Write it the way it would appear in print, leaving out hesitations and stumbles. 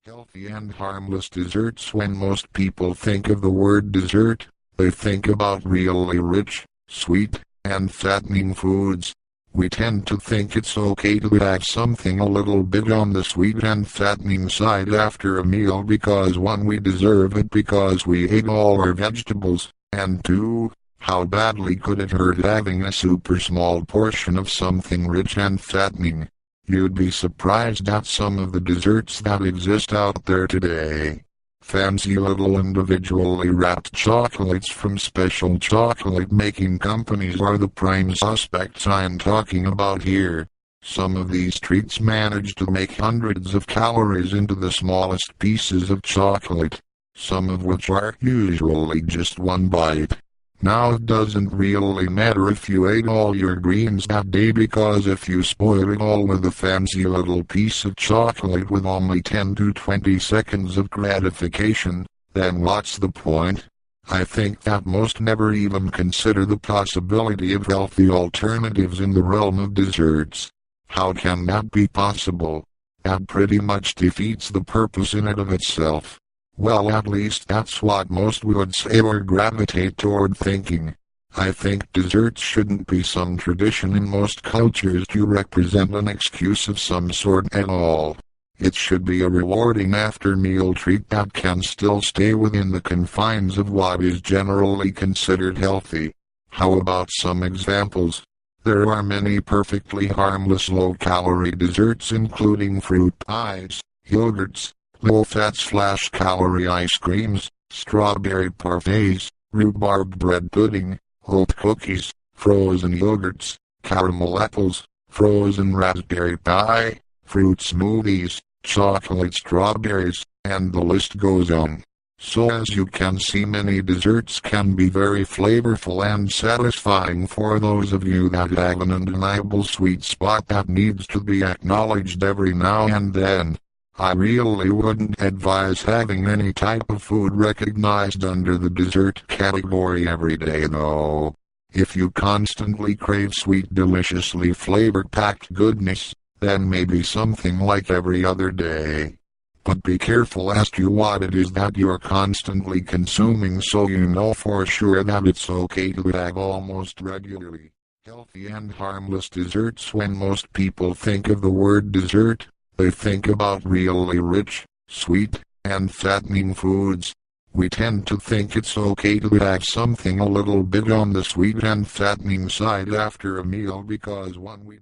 Healthy and harmless desserts. When most people think of the word dessert, they think about really rich, sweet, and fattening foods. We tend to think it's okay to have something a little bit on the sweet and fattening side after a meal because one, we deserve it because we ate all our vegetables, and two, how badly could it hurt having a super small portion of something rich and fattening? You'd be surprised at some of the desserts that exist out there today. Fancy little individually wrapped chocolates from special chocolate-making companies are the prime suspects I'm talking about here. Some of these treats manage to make hundreds of calories into the smallest pieces of chocolate, some of which are usually just one bite. Now it doesn't really matter if you ate all your greens that day because if you spoil it all with a fancy little piece of chocolate with only 10 to 20 seconds of gratification, then what's the point? I think that most never even consider the possibility of healthy alternatives in the realm of desserts. How can that be possible? That pretty much defeats the purpose in and of itself. Well, at least that's what most would say or gravitate toward thinking. I think desserts shouldn't be some tradition in most cultures to represent an excuse of some sort at all. It should be a rewarding after-meal treat that can still stay within the confines of what is generally considered healthy. How about some examples? There are many perfectly harmless low-calorie desserts including fruit pies, yogurts, low-fat/calorie ice creams, strawberry parfaits, rhubarb bread pudding, oat cookies, frozen yogurts, caramel apples, frozen raspberry pie, fruit smoothies, chocolate strawberries, and the list goes on. So as you can see, many desserts can be very flavorful and satisfying for those of you that have an undeniable sweet spot that needs to be acknowledged every now and then. I really wouldn't advise having any type of food recognized under the dessert category every day though. If you constantly crave sweet, deliciously flavor-packed goodness, then maybe something like every other day. But be careful as to what it is that you're constantly consuming so you know for sure that it's okay to have almost regularly healthy and harmless desserts. When most people think of the word dessert, they think about really rich, sweet, and fattening foods. We tend to think it's okay to have something a little bit on the sweet and fattening side after a meal because one, we